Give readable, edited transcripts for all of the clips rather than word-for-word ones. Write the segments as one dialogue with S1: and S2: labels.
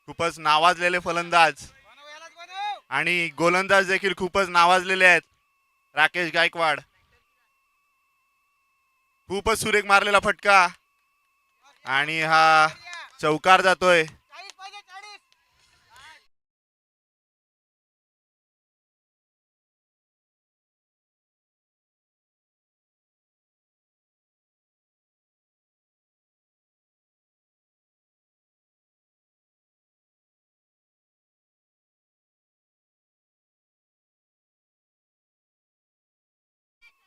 S1: खूपच नावाजलेले फलंदाज आणि गोलंदाज देखील खूपच नावाजलेले आहेत. राकेश गायकवाड खूपच सुरेख मारलेला फटका आणि हा चौकार जातोय.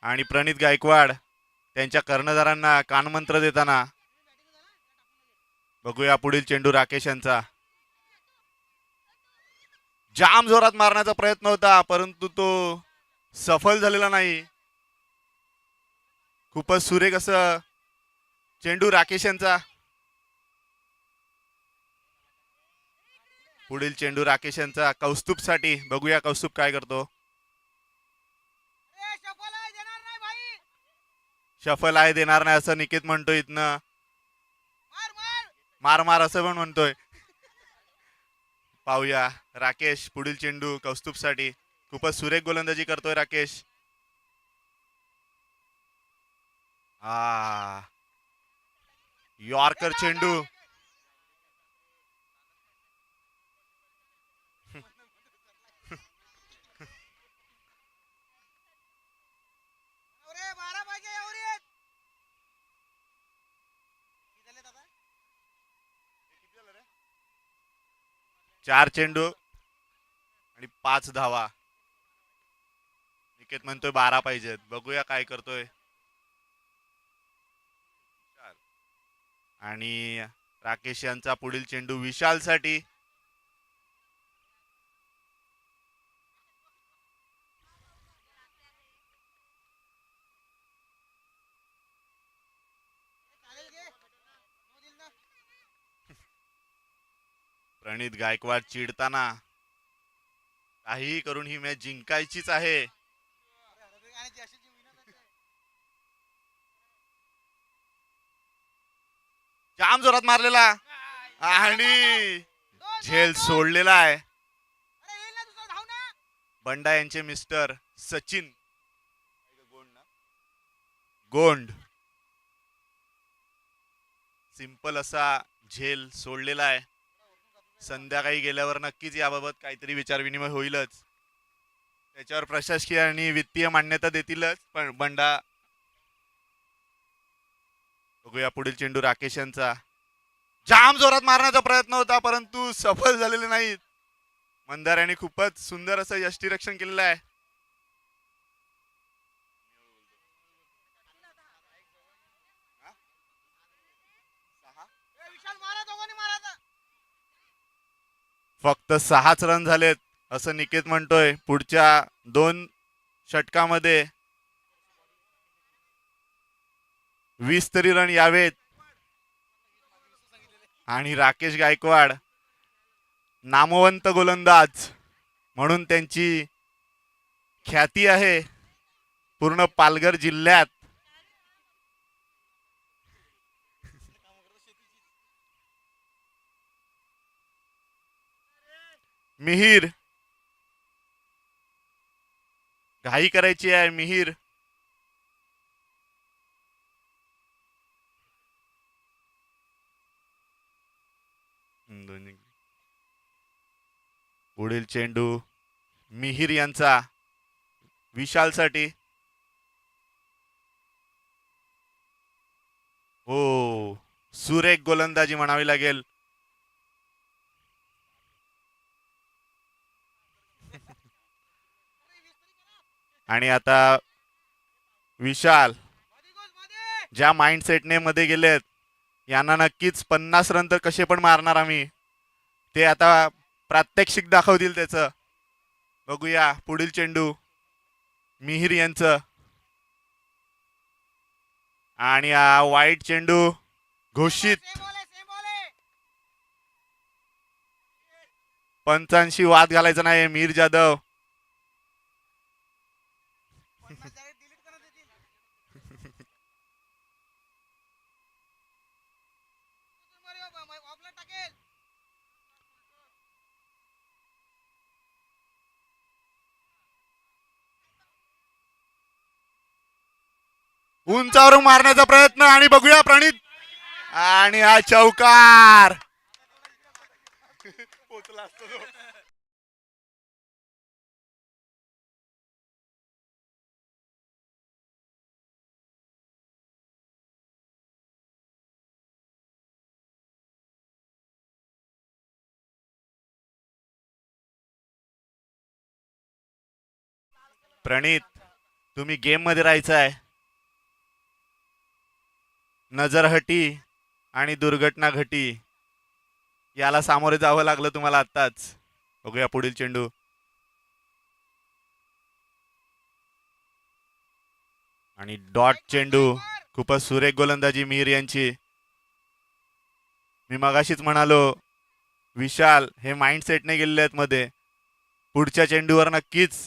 S1: आणि प्रणित गायकवाड त्यांच्या कर्णधारांना कानमंत्र देताना. बघूया पुढील चेंडू राकेश यांचा. जाम जोरात मारण्याचा प्रयत्न होता परंतु तो सफल झालेला नाही. खूपच सुरेख असं चेंडू राकेश यांचा. पुढील चेंडू राकेश यांचा कौस्तुभसाठी. बघूया कौस्तुभ काय करतो. शफल आहे देणार नाही असं निकेत म्हणतोय इथनं. मार मार असं पण म्हणतोय. पाहूया राकेश पुढील चेंडू कौस्तुभसाठी. खूपच सुरेख गोलंदाजी करतोय राकेश. यॉर्कर चेंडू. चार चेंडू आणि 5 धावा. निकेत म्हणतोय 12 पाहिजेत. बघूया काय करतोय. आणि राकेश यांचा पुढील चेंडू विशालसाठी. प्रणित गायकवाड चिडताना. काहीही करून ही मॅच जिंकायचीच आहे. जाम जोरात मारलेला आणि झेल सोडलेला आहे. बंडा यांचे मिस्टर सचिन गोंड सिंपल असा झेल सोडलेला आहे. संध्याकाळी गेल्यावर नक्कीच याबाबत काहीतरी विचारविनिमय होईलच. त्याच्यावर प्रशासकीय आणि वित्तीय मान्यता देतीलच. पण बंडा. बघूया पुढील चेंडू राकेश यांचा. जाम जोरात मारण्याचा प्रयत्न होता परंतु सफल झालेले नाहीत. मंदार यांनी खूपच सुंदर असं यष्टीरक्षण केलेलं आहे. फक्त 6च रन झालेत असं निकेत म्हणतोय. पुढच्या 2 षटकामध्ये 20 तरी रन यावेत. आणि राकेश गायकवाड नामवंत गोलंदाज म्हणून त्यांची ख्याती आहे पूर्ण पालघर जिल्ह्यात. मिहीर घाई करायची आहे. मिहीर पुढील चेंडू मिहीर यांचा विशालसाठी. हो सुरेख गोलंदाजी म्हणावी लागेल. आणि आता विशाल ज्या माइंडसेटने मध्ये गेलेत यांना नक्कीच 50 रन तर कसे पण मारणार आम्ही. ते आता प्रात्यक्षिक दाखवतील त्याचं. बघूया पुढील चेंडू मिहीर यांचं. आणि वाईट चेंडू घोषित. पंचांशी वाद घालायचा नाही. मीर जाधव उंचावरून मारण्याचा प्रयत्न आणि बघूया प्रणित आणि हा चौकार. पोचला असतो तो. प्रणित तुम्ही गेम मध्ये राहायचं आहे. नजरहटी आणि दुर्घटना घटी याला सामोरे जावं लागलं तुम्हाला आत्ताच. बघूया पुढील चेंडू. आणि डॉट चेंडू. खूपच सुरेख गोलंदाजी मिहीर यांची. मी मगाशीच म्हणालो विशाल हे माइंडसेटने गेलेले आहेत मध्ये. पुढच्या चेंडूवर नक्कीच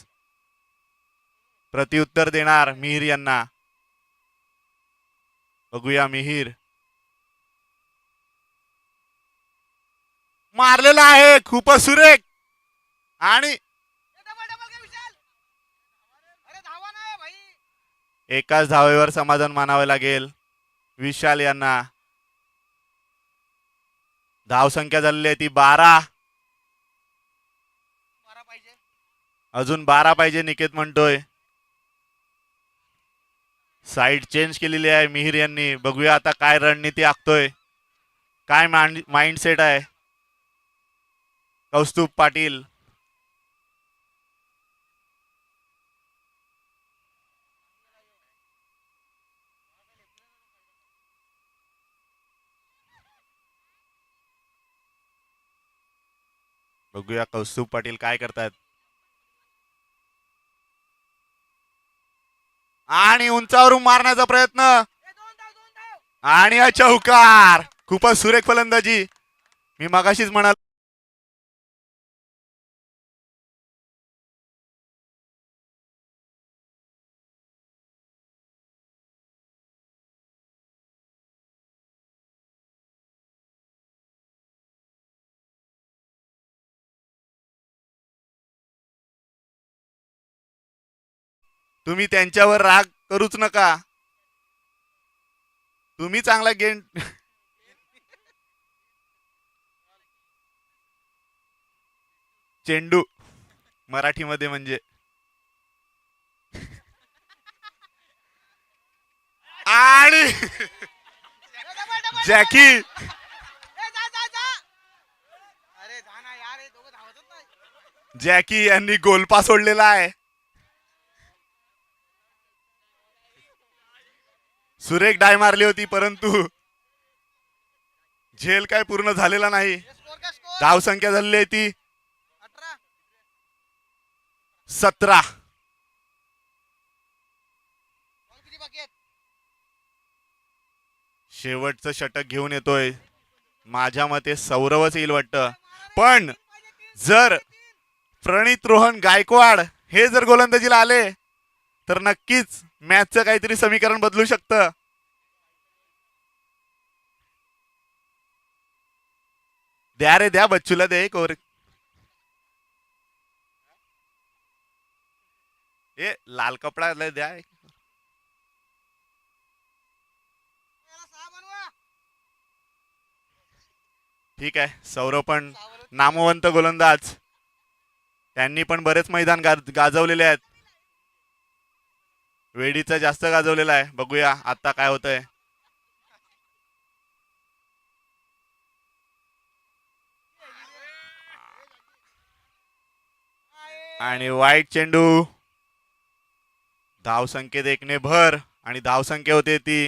S1: प्रत्युत्तर देणार मिहीर यांना. बघूया मिहीर मारलेला आहे खूपच सुरेख. आणि एकाच धावेवर समाधान मानावे लागेल विशाल यांना. धाव संख्या झालेली आहे ती 12. अजून 12 पाहिजे निकेत म्हणतोय. साईड चेंज केलेली आहे मिहीर यांनी. बघूया आता काय रणनीती आखतोय, काय माइंडसेट आहे कौस्तुभ पाटील. बघूया कौस्तुभ पाटील काय करतात. आणि उंचावरून मारण्याचा प्रयत्न आणि हा चौकार. खूपच सुरेख फलंदाजी. मी मगाशीच म्हणालो तुम्ही त्यांच्यावर राग करूच नका. तुम्ही चांगला गेम चेंडू मराठीमध्ये म्हणजे. आणि जॅकी जॅकी यांनी गोलपा सोडलेला आहे. सुरेख डाय मारली होती परंतु झेल काय पूर्ण झालेला नाही. धाव संख्या झालेली आहे ती 17. शेवटचं षटक घेऊन येतोय. माझ्या मते सौरवच येईल वाटतं. पण जर प्रणित रोहन गायकवाड हे जर गोलंदाजीला आले तर नक्कीच मॅचचं काहीतरी समीकरण बदलू शकतं. द्या रे द्या, बच्चूला दे एक ओव्हर. ए लाल कपडा द्या. ठीक आहे. सौरव पण नामवंत गोलंदाज. त्यांनी पण बरेच मैदान गाजवलेले आहेत. वेडीचा जास्त गाजवलेला आहे. बघूया आता काय होतंय. आणि वाईट चेंडू. धाव संख्येत एकने भर आणि धाव संख्या होते ती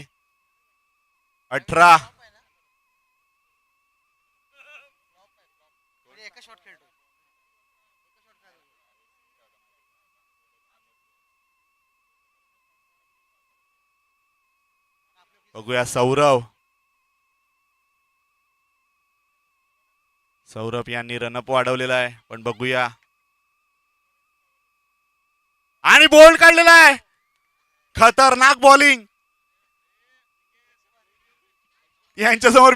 S1: 18. बघूया सौरभ यांनी रनअप वाढवलेला आहे. पण बघूया. आणि बोल्ड काढलेला आहे. खतरनाक बॉलिंग यांच्यासमोर.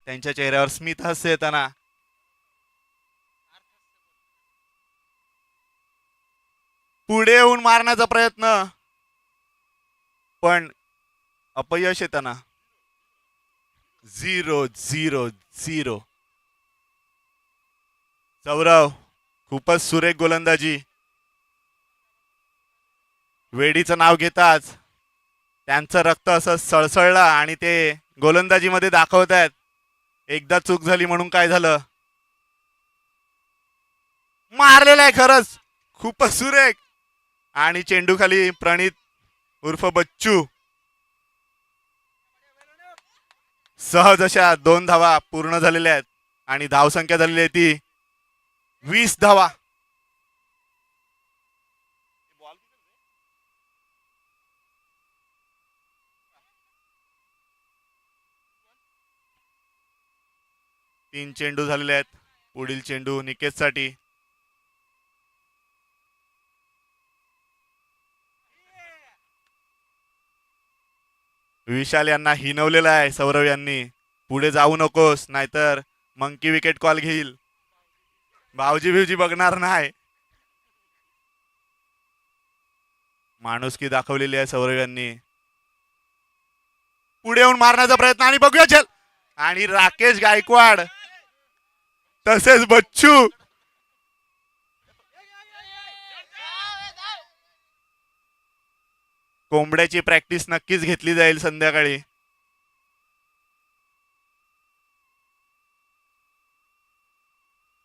S1: त्यांच्या चेहऱ्यावर स्मित हास्य येताना. पुढे येऊन मारण्याचा प्रयत्न, पण अपयश येताना. 0-0-0. सौरव खूपच सुरेख गोलंदाजी. वेडीचं नाव घेताच त्यांचं रक्त असं सळसळलं आणि ते गोलंदाजीमध्ये दाखवत आहेत. एकदा चूक झाली म्हणून काय झालं, मारलेलं आहे खरंच, खूपच सुरेख. आणि चेंडू खाली प्रणित उर्फ बच्चू. सहज अशा 2 धावा पूर्ण झालेल्या आहेत आणि धावसंख्या झालेली आहे ती 20 धावा. 3 चेंडू झालेले आहेत. पुढील चेंडू निकेतसाठी. विशाल यांना हिनवलेलं आहे सौरव यांनी, पुढे जाऊ नकोस नाहीतर मंकी विकेट कॉल घेईल. भाऊजी भिवजी बघणार नाही. माणुसकी दाखवलेली आहे सौरव यांनी. पुढे येऊन मारण्याचा प्रयत्न आणि बघूया चल. आणि राकेश गायकवाड तसेच बच्चू. कोंबड्याची प्रॅक्टिस नक्कीच घेतली जाईल संध्याकाळी.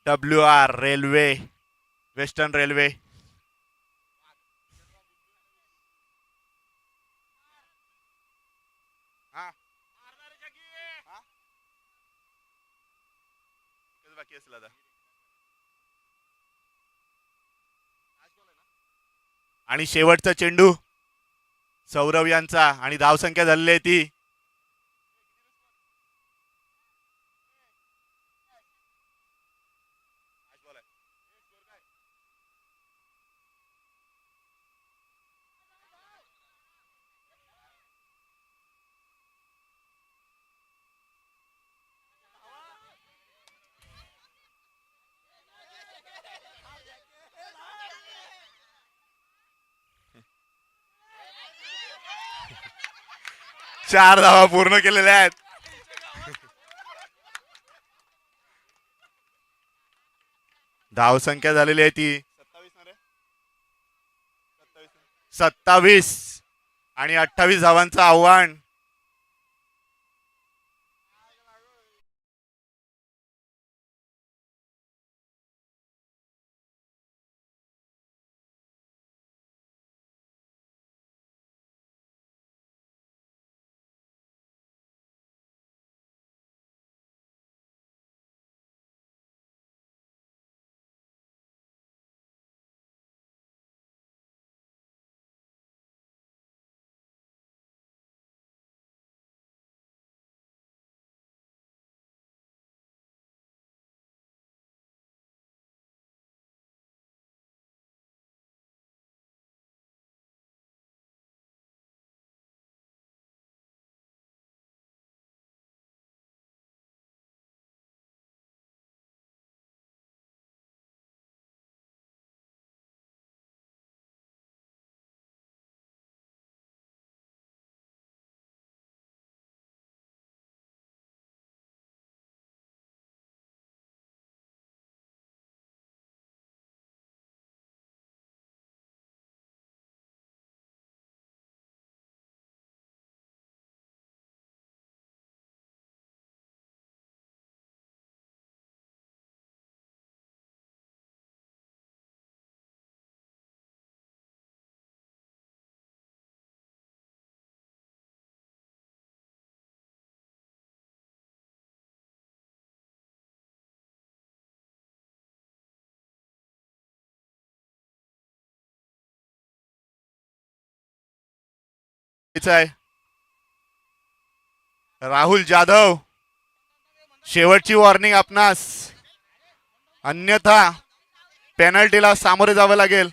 S1: WR railway, western railway. बाकी असेल आता. आणि शेवटचा चेंडू सौरव यांचा आणि धावसंख्या झालेली आहे ती. चार धावा पूर्ण केलेल्या आहेत. धावसंख्या झालेली आहे ती 27 आणि 28 धावांचं आव्हान. राहुल जाधव, शेवटची वॉर्निंग आपणास, अन्यथा पेनल्टीला सामोरे जावे लागेल.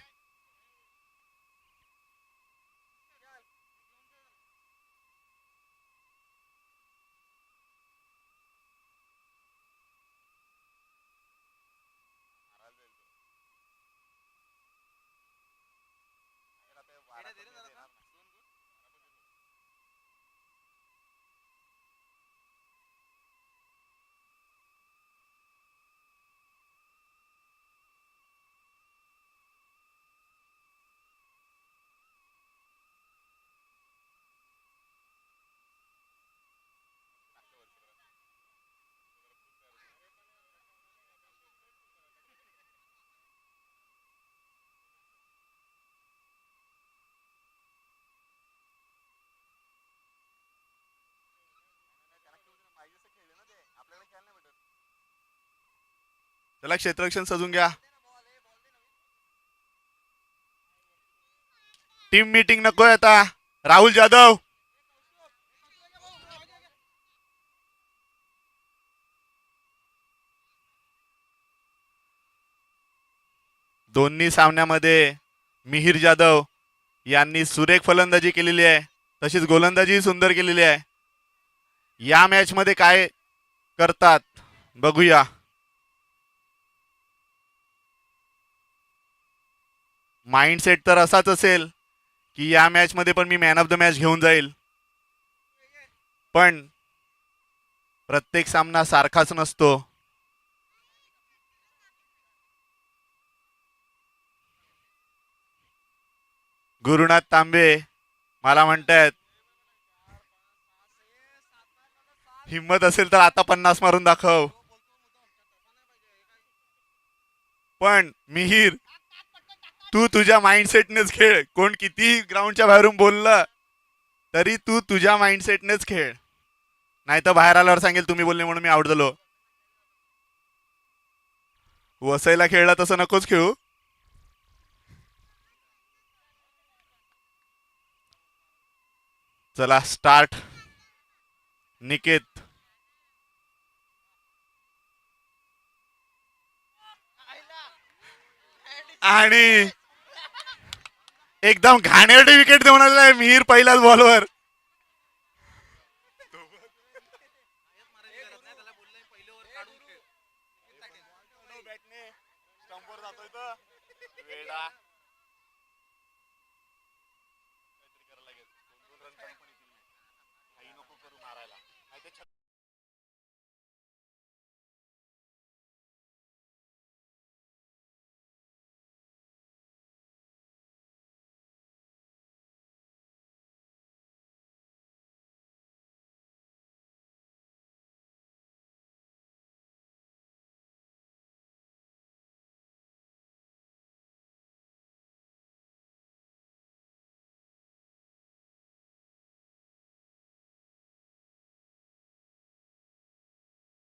S1: त्याला क्षेत्ररक्षण सजून घ्या. टीम मीटिंग नकोय आता. राहुल जाधव दोन्ही सामन्यामध्ये मिहिर जाधव यांनी सुरेख फलंदाजी केलेली आहे, तशीच गोलंदाजी सुंदर केलेली आहे. या मॅच मध्ये काय करतात बघूया. माइंडसेट तर असाच असेल की या मॅच मध्ये पण मी मॅन ऑफ द मॅच घेऊन जाईल, पण प्रत्येक सामना सारखाच नसतो. गुरुनाथ तांबे मला म्हणतायत हिम्मत असेल तर आता 50 मारून दाखव. पण मिहिर, तू तुझ्या माइंडसेटनेच खेळ. कोण किती ग्राउंडच्या बाहेरून बोललं तरी तू तुझ्या माइंडसेटनेच खेळ, नाही तर बाहेर आल्यावर सांगेल तुम्ही बोलले म्हणून मी आउट झालो. वसईला खेळला तसं नकोच खेळू. चला स्टार्ट. निकेत आणि एकदम घाणेरडी विकेट देऊन आलेला आहे मिहिर पहिल्याच बॉलवर.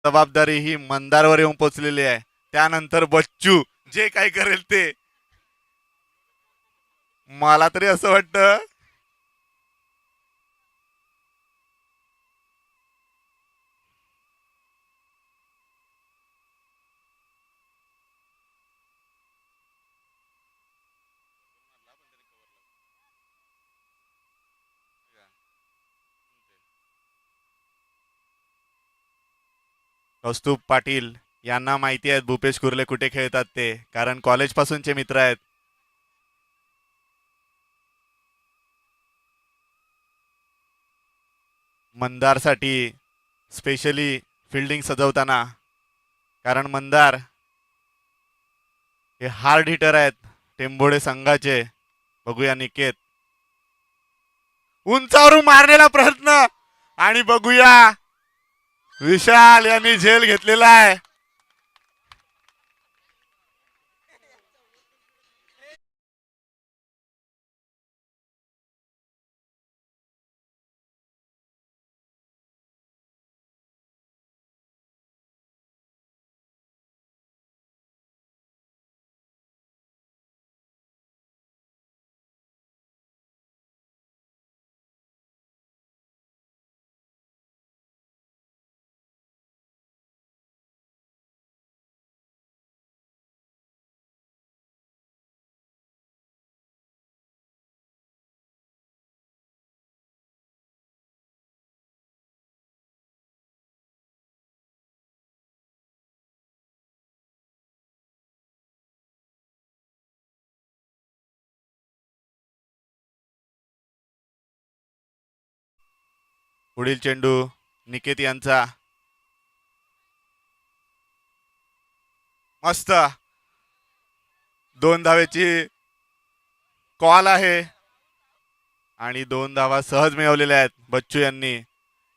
S1: जबाबदारी ही मंदारवर येऊन पोहोचलेली आहे. त्यानंतर बच्चू जे काय करेल ते. मला तरी असं वाटतं कौस्तुभ पाटील यांना माहिती आहे भूपेश कुर्ले कुठे खेळतात ते, कारण कॉलेज पासूनचे मित्र आहेत. मंदारसाठी स्पेशली फिल्डिंग सजवताना, कारण मंदार हे हार्ड हिटर आहेत टेंभोडे संघाचे. बघूया निकेत उंचावरून मारण्याचा प्रयत्न, आणि बघूया विशाल यांनी झेल घेतलेला आहे. पुढील चेंडू निकेत यांचा. मस्त 2 धावेची कॉल आहे आणि 2 धावा सहज मिळवलेल्या आहेत बच्चू यांनी.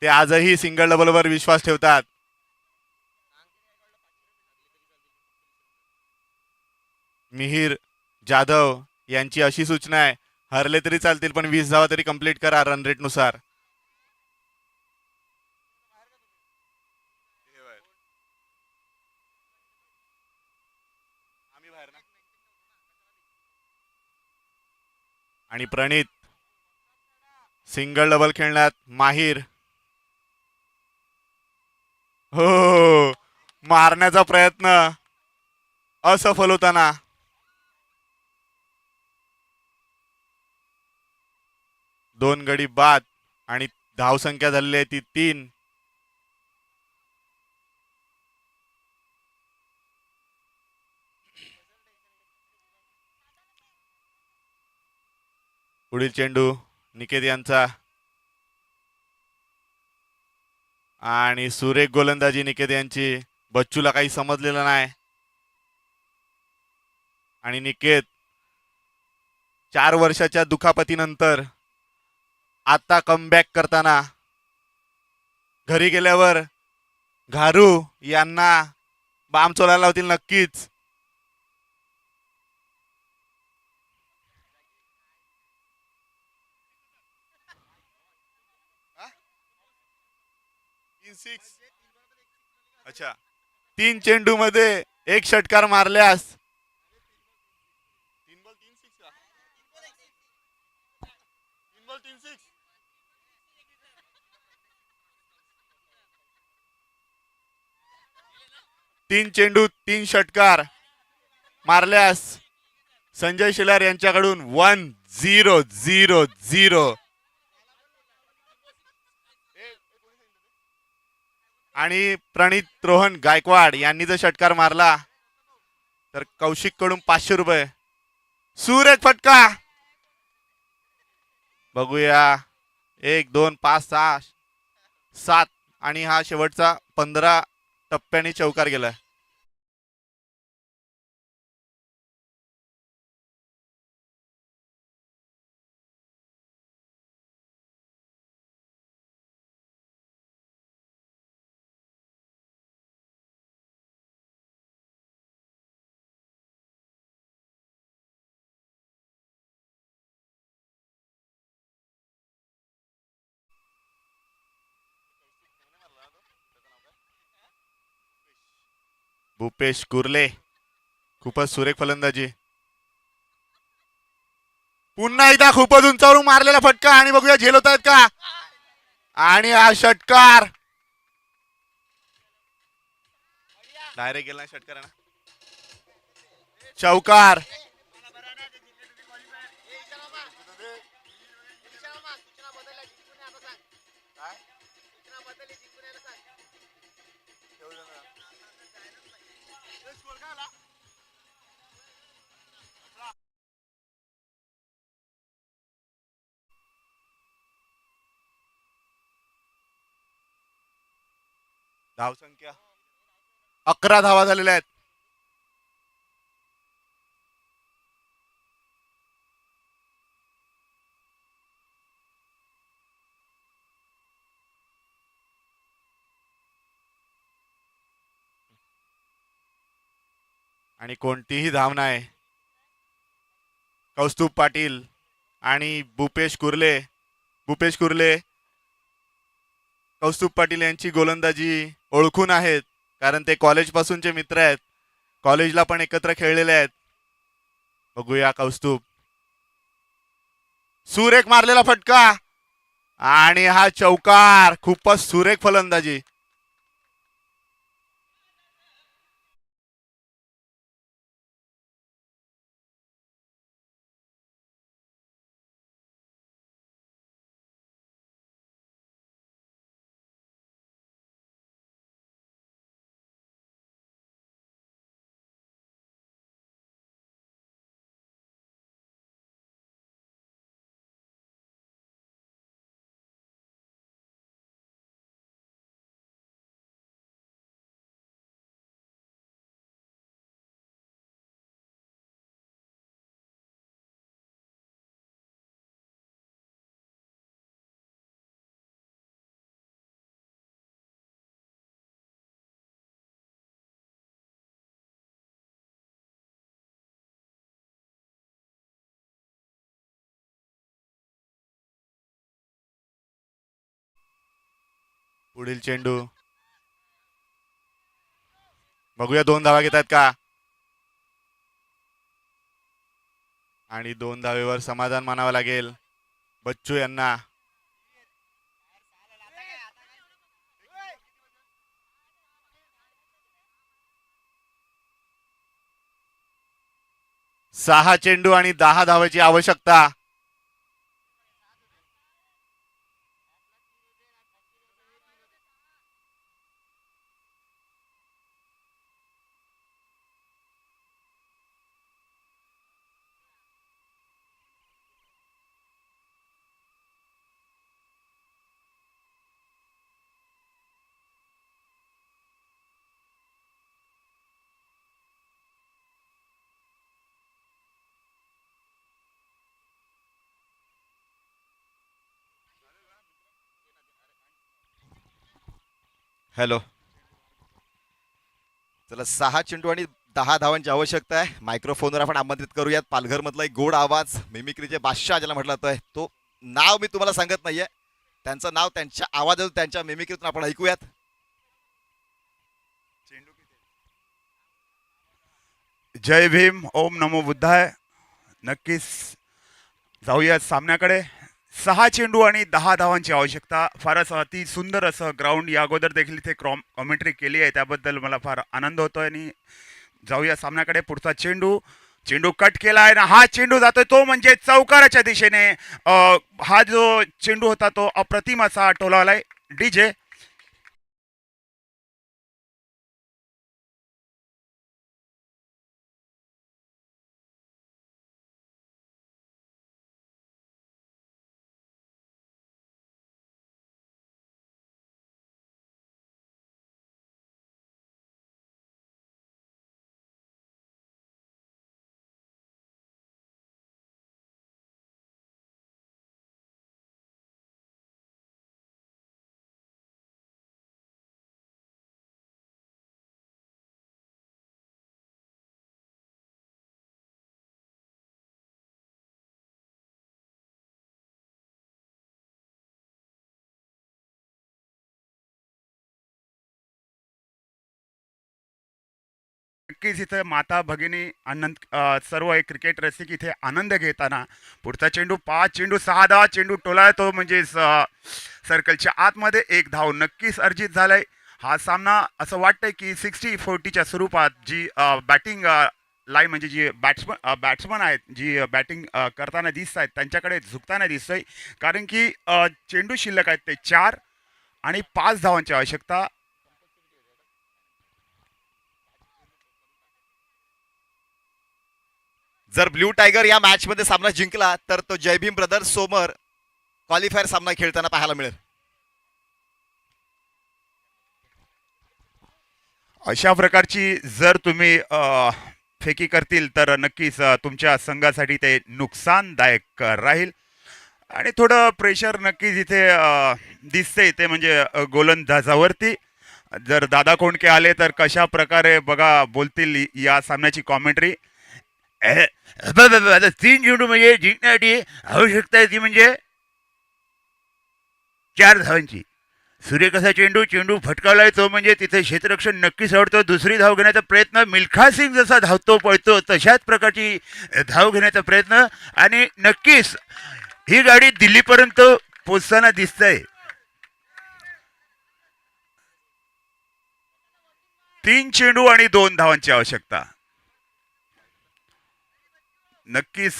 S1: ते आजही सिंगल डबल वर विश्वास ठेवतात. मिहिर जाधव यांची अशी सूचना आहे, हरले तरी चालतील पण 20 धावा तरी कंप्लीट करा रन रेट नुसार. आणि प्रणित सिंगल डबल खेळण्यात माहीर. हो, मारण्याचा प्रयत्न असफल होताना. दोन गडी बाद आणि धावसंख्या झालेली आहे ती 3. पुढील चेंडू निकेत यांचा आणि सुरेख गोलंदाजी निकेत यांची. बच्चूला काही समजलेलं नाही आणि निकेत 4 वर्षाच्या दुखापतीनंतर आता कमबॅक करताना घरी गेल्यावर घारू यांना बाम चोलायला लावतील नक्कीच. अच्छा, 3 चेंडू मध्ये 1 षटकार मारल्यास 3 चेंडू 3 षटकार मारल्यास संजय शिलार यांच्याकडून 1-0-0-0. आणि प्रणित रोहन गायकवाड यांनी जर षटकार मारला तर कौशिक कडून 500 रुपये. सुरेख फटका. बघूया 1 2 5 6 7 आणि हा शेवटचा 15 टप्प्याने चौकार गेला. भूपेश कुर्ले खूपच सुरेख फलंदाजी. पुन्हा एकदा खूपच उंचावरून मारलेला फटका आणि बघूया झेलवत आहेत का. आणि हा षटकार डायरेक्ट गेला षटकार ना. चौकार. धावसंख्या 11 धावा झालेल्या आहेत. आणि कोणतीही धाव नाही. कौस्तुभ पाटील आणि भूपेश कुर्ले कौस्तुभ पाटील यांची गोलंदाजी ओळखून आहेत, कारण ते कॉलेज पासूनचे मित्र आहेत. कॉलेजला पण एकत्र खेळलेले आहेत. बघूया कौस्तुभ. सुरेख मारलेला फटका आणि हा चौकार. खूपच सुरेख फलंदाजी. पुढील चेंडू बघूया 2 धावा घेतात का. आणि 2 धावेवर समाधान मानावं लागेल बच्चू यांना. सहा चेंडू आणि 10 धावाची आवश्यकता.
S2: हॅलो. चला 6 चेंडू आणि 10 धावांची आवश्यकता आहे. मायक्रोफोनवर आपण आमंत्रित करूयात पालघरमधला एक गोड आवाज, मिमिक्रीचे बादशाह ज्याला म्हटलं जातंय, तो नाव मी तुम्हाला सांगत नाहीये, त्यांचं नाव त्यांच्या आवाजातून त्यांच्या मिमिक्रीतून आपण ऐकूयात.
S3: जय भीम, ओम नमो बुद्धाय. नक्कीच जाऊयात सामन्याकडे. 6 चेंडू आणि 10 धावांची आवश्यकता. फारच अति सुंदर असं ग्राउंड या अगोदर देखील इथे कॉमेंट्री केली आहे, त्याबद्दल मला फार आनंद होतोय. आणि जाऊया सामन्याकडे. पुढचा चेंडू, चेंडू कट केला आहे ना, हा चेंडू जातोय तो म्हणजे चौकाराच्या दिशेने. हा जो चेंडू होता तो अप्रतिम असा टोलावलाय. डीजे नक्कीच इथे माता भगिनी आनंद, सर्व एक क्रिकेट रसिक इथे आनंद घेताना. पुढचा चेंडू 5 चेंडू 6 धावा. चेंडू टोला तो म्हणजे सर्कलच्या आतमध्ये 1 धाव नक्कीच अर्जित झालाय. हा सामना असं वाटतंय की 60-40च्या स्वरूपात जी बॅटिंग लाईन म्हणजे जी बॅट्समन आहेत, जी बॅटिंग करताना दिसत आहेत, त्यांच्याकडे झुकताना दिसतंय. कारण की चेंडू शिल्लक आहेत ते 4 आणि 5 धावांची आवश्यकता.
S2: जर ब्ल्यू टायगर या मॅच मध्ये सामना जिंकला तर तो जय भीम ब्रदर्स समोर क्वालिफायर सामना खेळताना पाहायला मिळेल.
S3: अशा प्रकारची जर तुम्ही फेकी करतील तर नक्कीच तुमच्या संघासाठी ते नुकसानदायक राहील. आणि थोडं प्रेशर नक्कीच इथे दिसते, ते म्हणजे गोलंदाजावरती. जर दादा कोंडके आले तर कशा प्रकारे बघा बोलतील या सामन्याची कॉमेंट्री. 3 चेंडू म्हणजे जिंकण्यासाठी आवश्यकता आहे ती म्हणजे 4 धावांची. सूर्यकसा चेंडू, चेंडू फटकावलाय तो म्हणजे तिथे क्षेत्ररक्षण नक्कीच आवडतो. दुसरी धाव घेण्याचा प्रयत्न, मिल्खा सिंग जसा धावतो पळतो तशाच प्रकारची धाव घेण्याचा प्रयत्न. आणि नक्कीच ही गाडी दिल्लीपर्यंत पोचताना दिसतंय. 3 चेंडू आणि 2 धावांची आवश्यकता. नक्कीच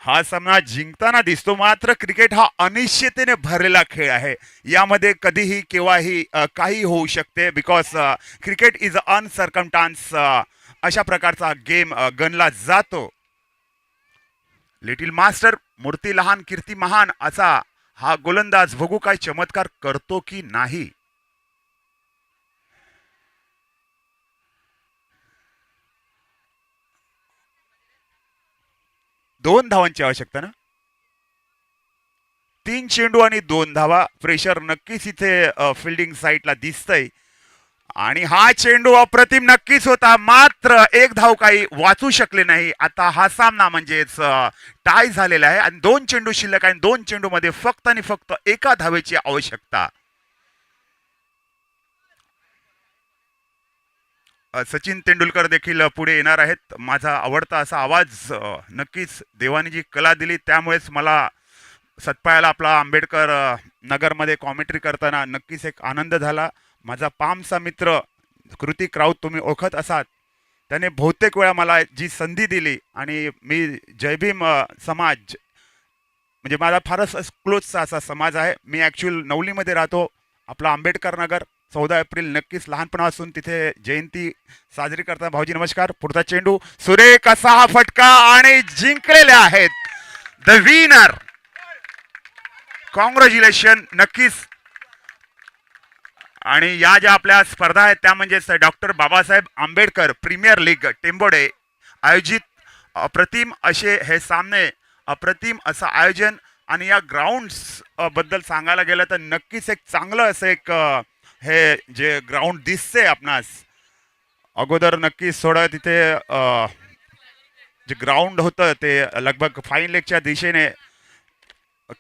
S3: हा सामना जिंकताना दिसतो. मात्र क्रिकेट हा अनिश्चिततेने भरलेला खेळ आहे. यामध्ये कधीही केव्हाही काही होऊ शकते. Because cricket is a uncircumstance. अशा प्रकारचा गेम गणला जातो. लिटिल मास्टर, मूर्ती लहान कीर्ती महान असा हा गोलंदाज बघू काय चमत्कार करतो की नाही. 2 धावांची आवश्यकता ना. 3 चेंडू आणि 2 धावा. प्रेशर नक्कीच इथे फिल्डिंग साईडला दिसतंय. आणि हा चेंडू अप्रतिम नक्कीच होता, मात्र 1 धाव काही वाचू शकले नाही. आता हा सामना म्हणजेच टाय झालेला आहे आणि 2 चेंडू शिल्लक आहे. 2 चेंडू मध्ये फक्त आणि फक्त 1 धावेची आवश्यकता. सचिन तेंडुलकर देखील पुढे येणार आहेत. माझा आवडता असा आवाज नक्कीच देवाने जी कला दिली त्यामुळेच मला सतपायाला आपला आंबेडकर नगरमध्ये कॉमेंट्री करताना नक्कीच एक आनंद झाला. माझा पामचा मित्र कृतिक राऊत तुम्ही ओळखत असाल, त्याने बहुतेक वेळा मला जी संधी दिली आणि मी जय भीम समाज म्हणजे माझा फारच क्लोजचा असा समाज आहे. मी ॲक्च्युअल नवलीमध्ये राहतो. आपला आंबेडकर नगर 14 एप्रिल नक्कीच लहानपणापासून तिथे जयंती साजरी करता. भाऊजी नमस्कार. पुढचा चेंडू सुरेख असा हा फटका आणि जिंकलेले आहेत द विनर. कॉंग्रॅच्युलेशन नक्कीच. आणि या ज्या आपल्या स्पर्धा आहेत त्या म्हणजेच doctor Babasaheb Ambedkar premier league Tembode आयोजित अप्रतिम असे हे सामने, अप्रतिम असं आयोजन. आणि या ग्राउंड्स बद्दल सांगायला गेलं तर नक्कीच एक चांगलं असं एक हे जे ग्राउंड दिसते आपणास अगोदर नक्कीच थोडं तिथे जे ग्राउंड होतं ते लगभग फाईन लेकच्या दिशेने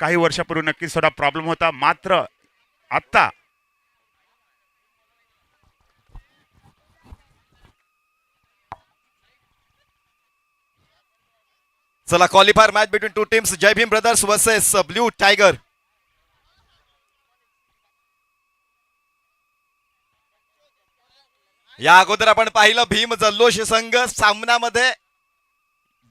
S3: काही वर्षापूर्वी नक्कीच थोडा प्रॉब्लेम होता. मात्र आत्ता
S2: चला qualifier match between two teams Jai Bhim brothers versus blue tiger. या अगोदर आपण पाहिलं भीम जल्लोष संघ सामन्यामध्ये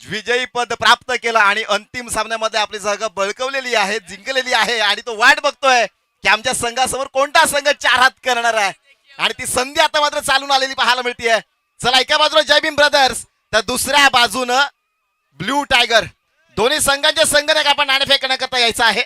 S2: विजयी पद प्राप्त केला आणि अंतिम सामन्यामध्ये आपली जागा बळकवलेली आहे, जिंकलेली आहे आणि तो वाट बघतोय की आमच्या संघासमोर कोणता संघ 4 हात करणार आहे आणि ती संधी आता मात्र चालून आलेली पाहायला मिळते. चला एका बाजूला जय भीम ब्रदर्स तर दुसऱ्या बाजूनं ब्ल्यू टायगर. दोन्ही संघांच्या संघटक आपण नाणेफेक करता यायचं आहे.